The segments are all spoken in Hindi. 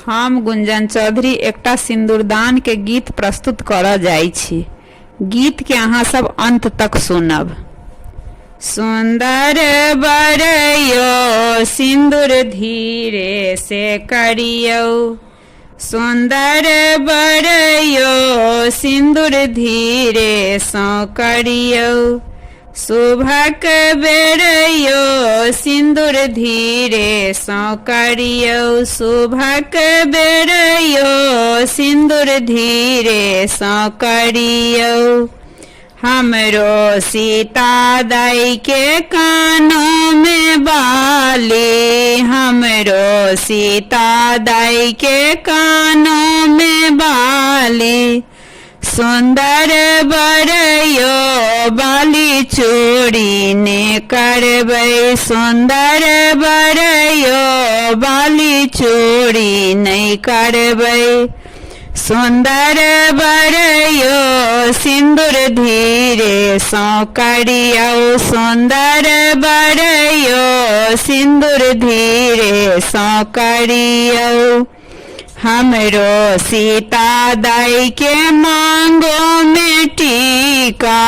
हम गुंजन चौधरी एकटा सिंदूरदान के गीत प्रस्तुत करऽ जाइ छी। गीत के अहाँ सब अंत तक सुनब। सुंदर बरयो सिंदूर धीरे से करियो, सुंदर बरयो सिंदूर धीरे सो करियो, शुभक बेरयो सिंदूर धीरे सो करियो, शुभक बेरयो सिंदूर धीरे सो करियो। हमरो सीता दाई के कानों में बाली, हमरो सीता दाई के कानों में बाली, सुंदर बरयो बाली चूड़ी ने करबै, सुंदर बरयो बाली चूड़ी नहीं करबै, सुंदर बरयो सिंदूर धीरे सो करियो, सुंदर बरयो सिंदूर धीरे सो करियो। हमरो सीता दाई के मांगों में टीका,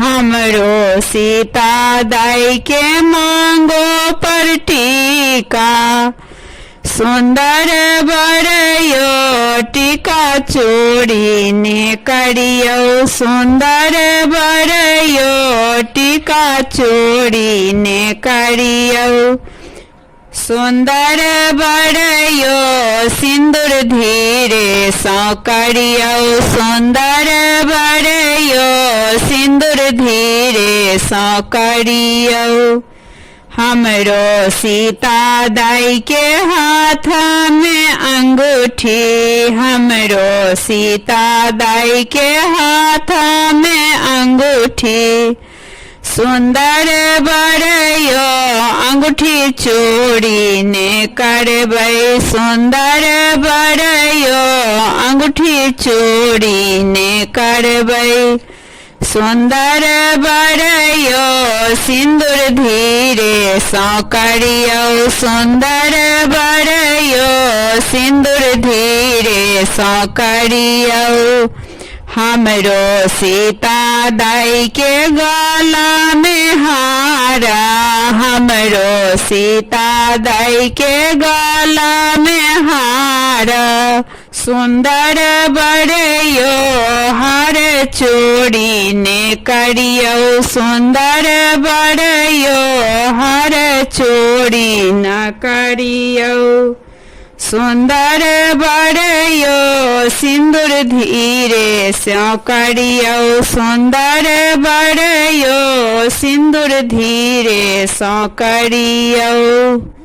हमरो सीता दाई के मांगों पर टीका, सुंदर बरयो टीका चूड़ी ने करियो, सुंदर बरयो टीका चूड़ी ने करियो, सुंदर बरयो सिंदूर धीरे सो करियो, सुंदर बरयो सिंदूर धीरे सो करियो। हमरो सीता दाई के हाथ में अंगूठी, हमरो सीता दाई के हाथ में अंगूठी, सुंदर बरयो अंगूठी चूड़ी ने करबै, सुंदर बरयो अंगूठी चूड़ी ने करबै, सुंदर बरयो सिंदूर धीरे सो करियो, सुंदर बरयो सिंदूर धीरे सो करियो। हमरो सीता दाई के गला में हारा, हमरो सीता दाई के गला में हारा, सुंदर बरयो हार चूड़ी ने करियो, सुंदर बरयो हार चूड़ी न करियो, सुंदर बरयो सिंदूर धीरे सो करियो, सुंदर बरयो सिंदूर धीरे सो करियो।